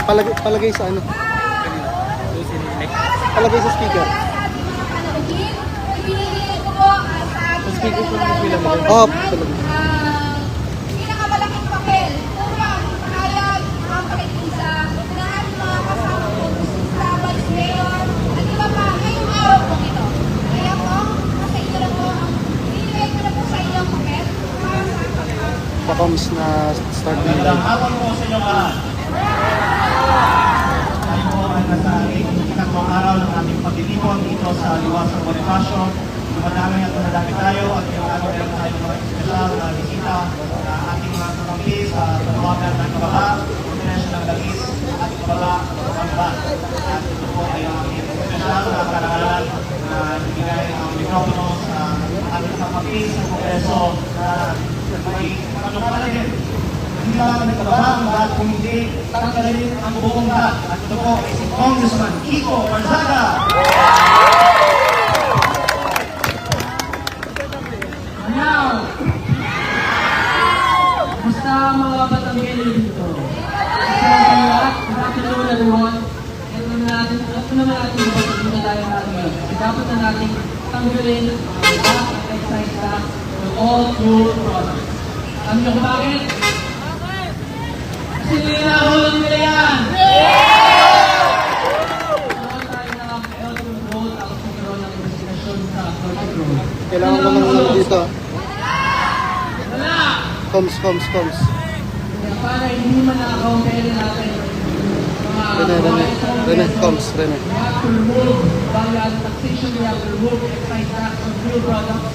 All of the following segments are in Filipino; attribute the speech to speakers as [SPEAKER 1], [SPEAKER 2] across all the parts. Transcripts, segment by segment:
[SPEAKER 1] Palagay sa ano? Palagay sa speaker. Sa speaker ko yung pila mo. Oo, palagay.
[SPEAKER 2] Pinakamalaking papel upang pahayag ang pakikisa ng ating mga kasama po sa Vice Mayor at iba pa ngayong araw po ito. Kaya po, nasa inyo lang po ang binigay ko na po sa inyong papel para sa pagkakas.
[SPEAKER 1] Pakoms na start na
[SPEAKER 3] Magandang hapon po sa inyo lahat. Tayo po ay nasa ikatlong araw ng aming paglilingkod dito sa Liwasang Bonifacio. Dumadami at dumadami tayo at yung araw meron tayo mga espesyal na bisita na ating mga kakampi sa Panawagan ng Kababa, Kombinasyon ng Dagis at Kababa ng Ba. At ito po ay ang aming espesyal na karangalan na ibigay ang mikropono sa ating kakampi sa Kongreso na may panupalagin. Hindi lang nagkabahang lahat kung hindi tanggalin ang buong lahat. At ito po ay si Congressman Kiko Barzaga.
[SPEAKER 4] Now, basta mga batang gano'n dito. Good afternoon everyone. Ito naman natin yung pagkakunan tayo natin ngayon. Dapat na natin tanggalin ang lahat ng excise tax on all food products. Alam niyo kung bakit? Kasi nilinahulan nila yan! Naman tayo ng health control at magkaroon ng investigasyon sa control.
[SPEAKER 1] Kailangan ko ng ano dito.
[SPEAKER 4] Wala!
[SPEAKER 1] Coms.
[SPEAKER 4] Kaya para hindi man nakaka-compare natin
[SPEAKER 1] Rene, coms, Rene.
[SPEAKER 4] we have to remove value-added taxation, we have to remove excise tax on fuel products,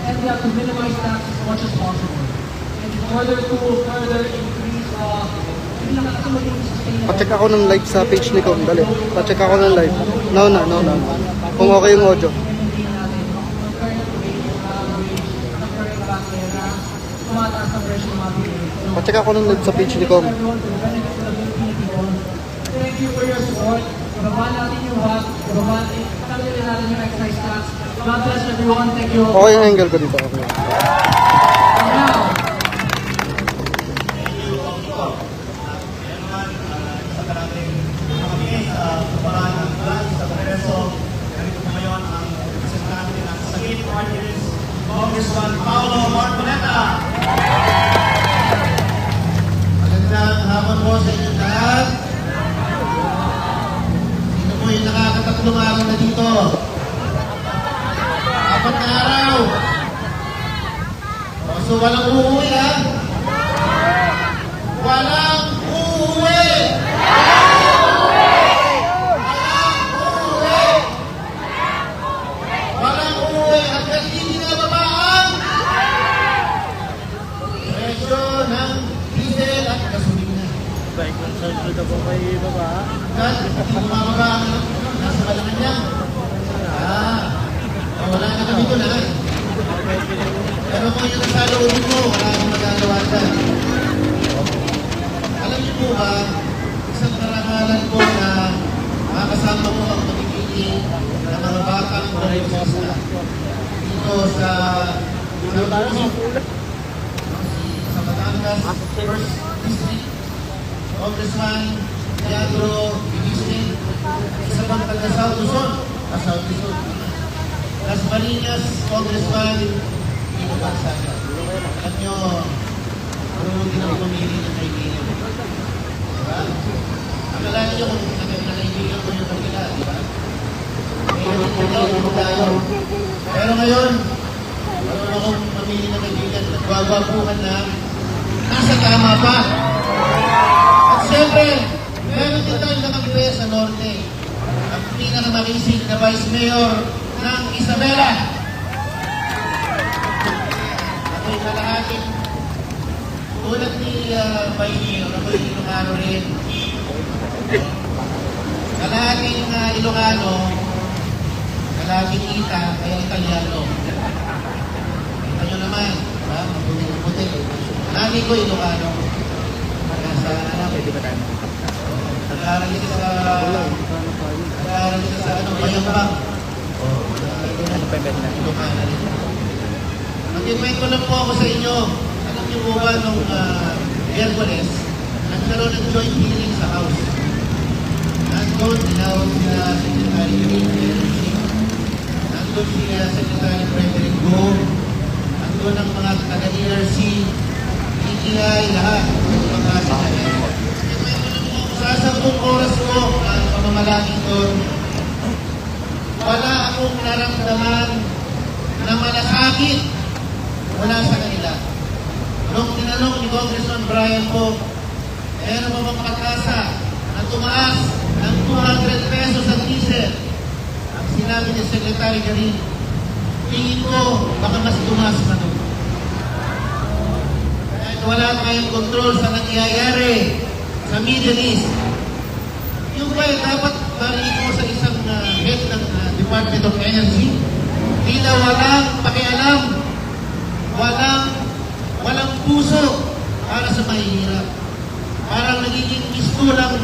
[SPEAKER 4] and we have to minimize tax as much as possible. And in order to further increase hindi lang kasi maging sustainable.
[SPEAKER 1] Pa-check ako ng live sa page ni Com. Dali. Pa-check ako ng live. No na. Kung okay yung audio. Pa-check ako ng live sa page ni Com.
[SPEAKER 4] Thank you for your support. Ibaba natin yung VAT. Tanggalin natin yung excise tax. God bless everyone. Thank you.
[SPEAKER 1] Okay yung angle ko dito. Okay.
[SPEAKER 4] And now,
[SPEAKER 3] Sa karating kami sa kabalaan ng Balas sa Kongreso. Ganito po ngayon ang representante ng Sagip Parties, Congressman Paolo Marcoleta.
[SPEAKER 5] Magandang hapon po sa inyong lahat. Sino po yung nakakatatlong araw na dito? 4 na araw. So walang uuwi ha? Walang uuwi! Walang uuwi! At hindi binababa ang presyo ng diesel at gasolina. Kan, hindi bumababa ang nasa Malacanang. Wala na kami doon ha. Pero kung yung nasa loob mo, wala akong magagawa dyan. Alam niyo po ba, isang karangalan po na makakasama mo ang pagpipili ng mga batang kongresista dito sa Batangas First District, Congressman Leandro Bigising, isa pang taga South Luzon, South Luzon. Las Marinas, Congressman Kiko Barzaga. Alam nyo, marunong din ako pumili ng kaibigan. Diba? Akalain nyo kung nakaibigan ko yung pagkila, diba? Pero ngayon, marunong akong pumili ng kaibigan. Nagwagwapuhan na, nasa tama pa. At siyempre, meron din tayong nakagwe sa Norte. Ang pinakamakisig na Vice Mayor ng Isabela. Ako'y kalahating tulad ni Mayor, ako'y Ilocano rin. Kalahating Ilocano, kalahating Ita, kaya Italiano. Kita nyo naman, diba? Mabuti. Nani ko Ilocano. Nasa anak. Nag-aaral dito sa Bayambang. Mag-invite ko lang po ako sa inyo. Alam niyo po ba nung Miyerkules, nagkaroon ng joint hearing sa House. nandun, tinawag sila Secretary Green, nandun sila Secretary Frederick Go, nandun ang mga taga-ERC, ETI, lahat, mga secretary. Sa 10 oras ko ang pamamalakit doon, wala akong naramdaman na malasakit wala sa kanila. Nung tinanong ni Congressman Brian po, meron ba bang pag-asa na tumaas ng 200 pesos ang diesel? Ang sinabi ni Secretary Garin, tingin ko baka mas tumaas na doon. Dahil wala tayong control sa nangyayari sa Middle East. Yung ba dapat marinig mo sa isang head ng Department of Energy? Tila walang pakialam, walang puso para sa mahihirap. Parang nagiging gusto lang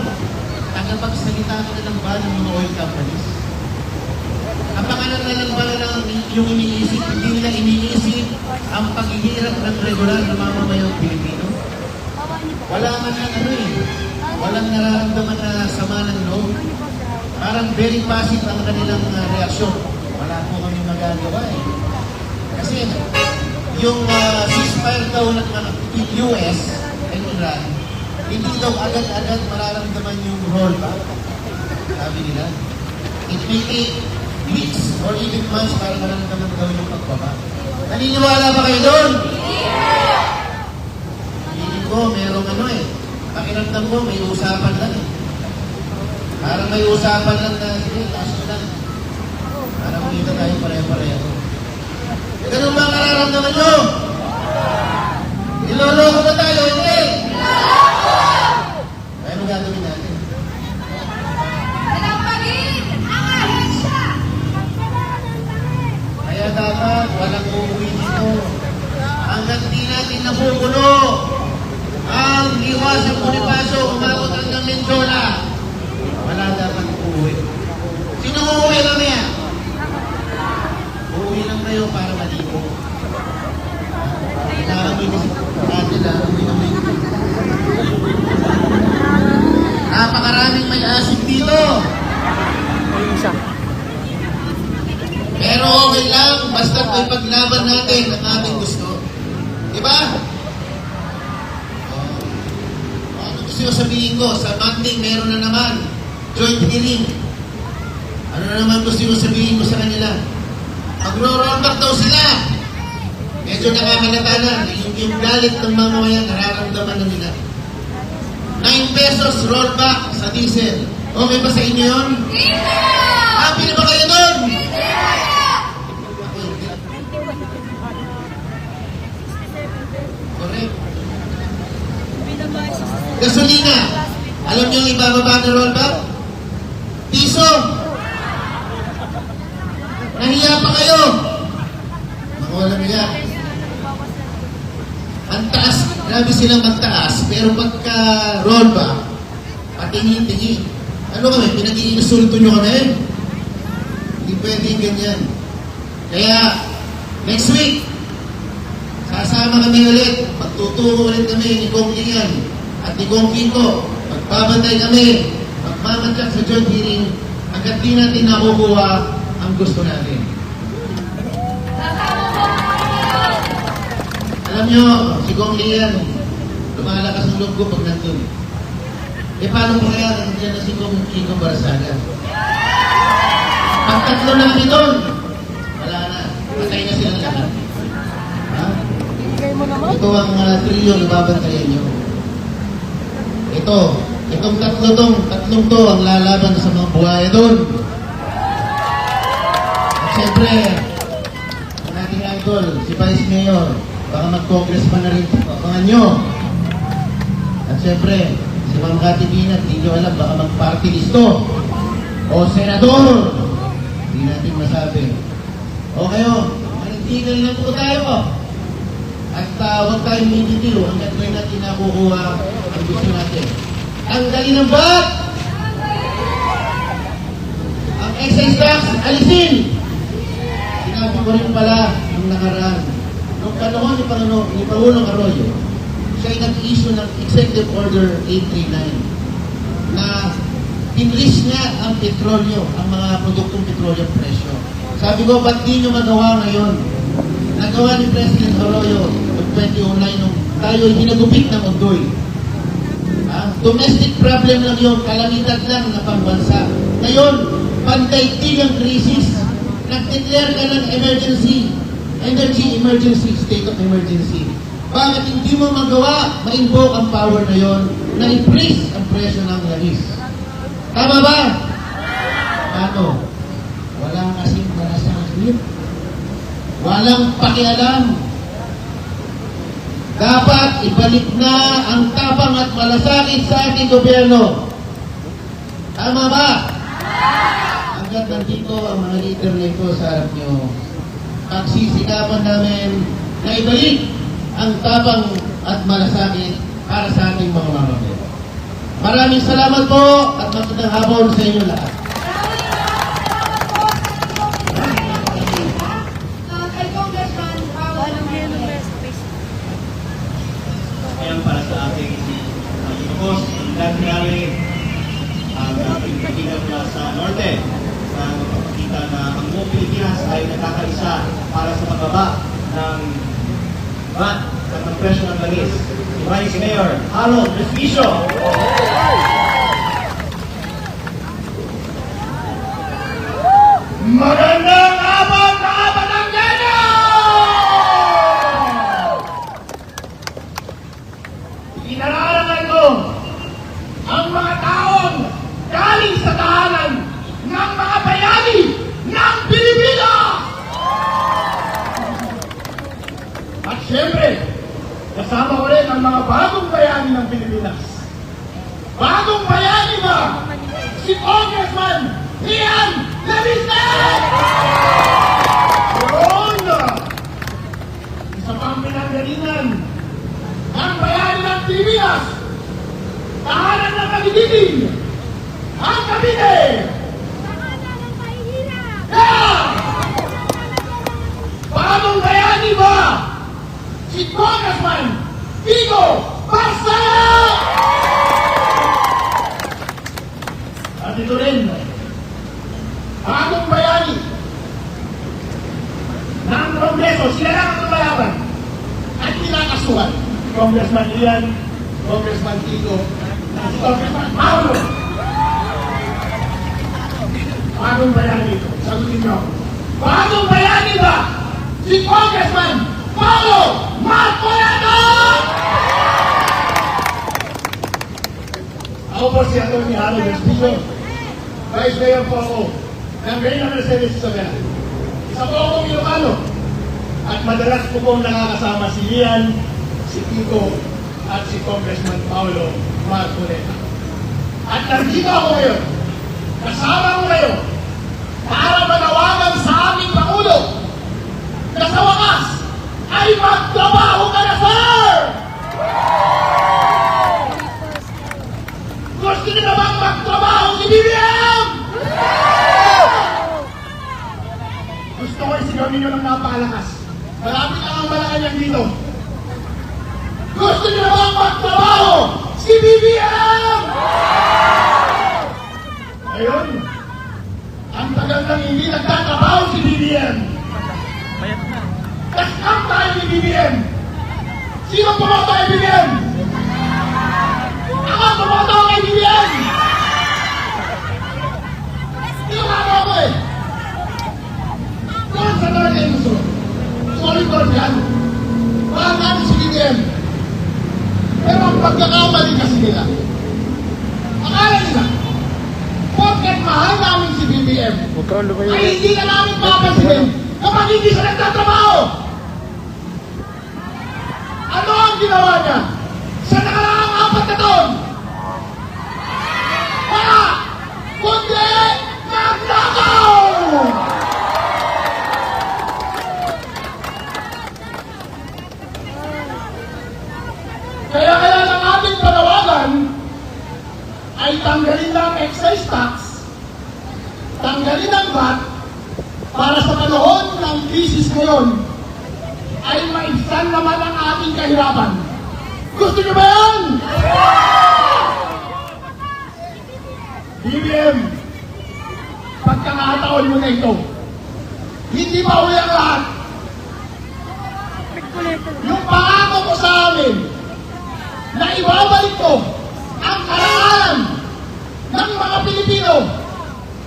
[SPEAKER 5] tagapagsalita ka ng ba ng mga oil companies. Ang pangalan na lang ba ng yung iniisip, hindi nila iniisip ang paghihirap ng regular na mamamayang Pilipino? Wala man lang walang nararamdaman na sama ng loob. Parang very passive ang kanilang reaksyon. Wala po kami magagawa Kasi yung ceasefire daw ng US and Iran, hindi daw agad-agad mararamdaman yung rollback. Sabi nila, it may take weeks or even months para mararamdaman daw yung pagbaba. Naniniwala ba kayo doon? Hindi ko, merong pakiramdam ko, may usapan lang Parang may usapan lang na, sige, taas ko lang. Parang makita tayo pareho-pareho. Ganun ba ang nararamdaman nyo? Niloloko ba tayo? Hindi! Ano gagawin natin?
[SPEAKER 2] Dalampagin ang ahensya!
[SPEAKER 5] Kaya dapat walang uuwi dito. Hanggang di natin napupuno ang Liwasang Bonifacio umabot hanggang Menjola. Wala dapat uuwi. Sino uuwi kami yan? Uuwi lang kayo para maligo. Nakakami kasi natin na uuwi kami. Napakaraming may asip dito. Pero okay lang, basta may paglaban natin ang ating gusto. Diba? Ano gusto yung sabihin ko? Sa Monday, meron na naman joint hearing. Ano na naman gusto yung sabihin ko sa kanila? Magro-rollback daw sila. Medyo nakakalata na. Yung galit ng mamamayan, nararamdaman na nila. 9 pesos rollback sa diesel. Okay ba sa inyo yun? Happy na ba kayo doon? Correct. Gasolina. Alam niyo yung ibababa na rollback? Piso. Nahiya pa kayo. Makuha niya. Ang taas, grabe silang magtaas, pero pagka rollback, patingin-tingin. Ano kami, pinag-iinsulto nyo kami? Hindi pwedeng ganyan. Kaya, next week, sasama kami ulit, magtuturo ulit kami ni Kong Lian at ni Kong Kiko. Magbabantay kami, magmamatyak sa joint hearing, hanggat di natin nakukuha ang gusto natin. Alam nyo, si Kong Lian, lumalakas ang loob ko pag nandun. Paano po kaya nandiyan na si Kong Kiko Barasaga? Pag tatlo na kami doon, wala na. Patay na silang lahat. Ha? Ito ang trio na babantayan nyo. Itong tatlong to ang lalaban sa mga buhaya doon. At syempre, ang ating idol, si Vice Mayor, baka mag-congressman na rin abangan nyo. At syempre, si Ma'am Cathy Binat, hindi nyo alam, baka mag-party listo. O senador, hindi natin masabi. O kayo, manintigan lang po tayo. At huwag tayong bibitiw hanggat may natin nakukuha ang gusto natin. Tanggalin ang VAT! Ang excise tax, alisin! Sinabi ko rin pala nung nakaraan. Nung panahon ni Pangulong Arroyo, siya ay nag-issue ng Executive Order 839 na Increase nga ang petrolyo, ang mga produktong petrolyo presyo. Sabi ko, ba't di nyo magawa ngayon? Nagawa ni President Arroyo noong 2009 nung tayo hinagupit ng Ondoy. Domestic problem lang yun, kalamidad lang na pangbansa. Ngayon, pandaigdig ang krisis. Nag-declare ka ng emergency, energy emergency, state of emergency. Bakit hindi mo magawa, ma-invoke ang power na yon na increase ang presyo ng langis? Tama ba? Ano? Walang kasing malasakit. Walang pakialam. Dapat ibalik na ang tapang at malasakit sa ating gobyerno. Tama ba? Hanggang nandito ang mga leader na ito sa harap nyo, pagsisikapan namin na ibalik ang tapang at malasakit para sa ating mga mamamayan. Maraming salamat po at magandang hapon sa inyo lahat.
[SPEAKER 2] Kay Congressman Paolo.
[SPEAKER 3] Ayan para sa ating inutos, ang nangyari ang ating kaibigan mula sa Norte na magpapakita na ang buong Pilipinas ay nakakaisa para sa pagbaba ng VAT at ng presyo ng langis. Si Mayor Harold Respicio. Magandang hapon mga Batanggano! Inararangan ko ang mga taong galing sa tahanan ng mga bayani ng Pilipinas! At syempre, kasama ko rin ang mga bagong bayani ng Pilipinas. Bagong bayani ba? Si Congressman Ian Lavistan! Yun! Isa pang pinanggalingan ang bayani ng Pilipinas, tahanan ng Magigiting, ang Cavite! Yeah! Bagong bayani ba? Si Congressman Vigo Barcelo! At ito rin, bagong bayani ng Kongreso, sila lang ang lumalaban at pinakasuhan. Congressman Ian, Congressman Vigo, at si Congressman Paolo. Bagong bayani ito, sagutin niyo. Bagong bayani ba? Si Congressman Paolo Marcoleta! Ako po si Atty. Harold Respicio. Vice Mayor po ako ng Reina Mercedes Isabela. Isa po akong Ilocano at madalas po pong nakakasama si Ian, si Kiko at si Congressman Paolo Marcoleta. At nandito ako ngayon, kasama ko kayo para manawagan sa aming Pangulo na sa wakas ay magtrabaho ka na, sir! Gusto niyo na bang magtrabaho si BBM? Gusto ko isigaw ninyo ng napakalakas. Malapit lang ang Malacanang dito. Gusto niyo na bang magtrabaho si BBM? Ayun, ang tagal nang hindi nagtatrabaho si BBM. Kasam tayo ni BBM. Sino pumoto kay BBM? Ako pumoto kay BBM. Tinukano ako eh. Doon sa Norte Luzon. Solid North yan. Mahal namin si BBM. Pero ang pagkakamali kasi nila, akala nila, porket mahal namin si BBM, ay hindi na namin papansinin kapag hindi siya nagtatrabaho. Ano ang ginawa niya sa nakaraang 4 na taon? Wala! Kundi nagnakaw! Kaya ng ating panawagan ay tanggalin lang excise tax, tanggalin ang VAT para sa panahon ng krisis ngayon ay maibsan naman ang ating kahirapan. Gusto niyo ba yan? BBM
[SPEAKER 6] Pangulo na ito. Hindi pa uli ang lahat. Yung pangako ko sa amin na ibabalik ko ang karaan ng mga Pilipino,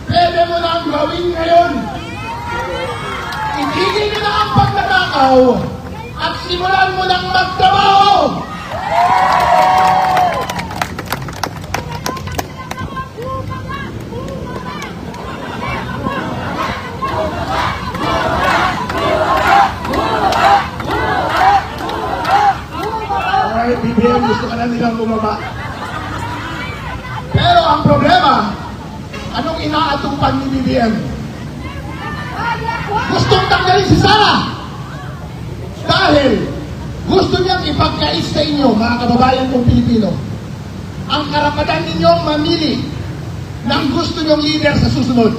[SPEAKER 6] pwede mo na ang gawin ngayon. Itigil mo na ang pagnanakaw at simulan mo ng magtrabaho. Alright, BBM, gusto ka na nilang bumaba. Pero ang problema, anong inaatupag ni BBM? Gustong tanggalin si Sara dahil gusto niyang ipagkais sa inyo, mga kababayan kong Pilipino, ang karapatan ninyong mamili ng gusto niyong leader sa susunod.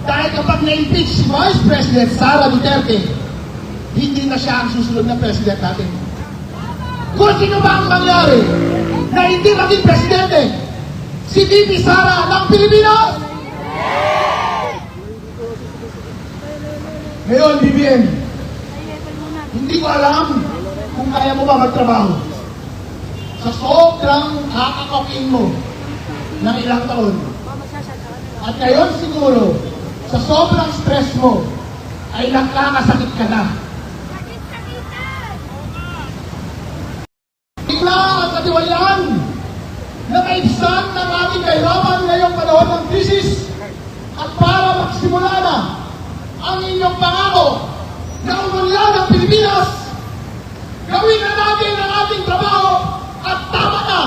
[SPEAKER 6] Dahil kapag na-impeach si Vice President Sara Duterte, hindi na siya ang susunod na president natin. Kung sino ba ang mangyari na hindi maging presidente? Si VP Sara ng Pilipinas? Ngayon, BBM, hindi ko alam kung kaya mo ba magtrabaho. Sa sobrang kakakokin mo ng ilang taon. At ngayon siguro, sa sobrang stress mo, ay nakakasakit ka na. Bigla at katiwalaan na maibsan ng ating kahirapan ngayong panahon ng krisis at para magsimula na ang inyong pangako na umunlad ang Pilipinas, gawin na natin ang ating trabaho at tama na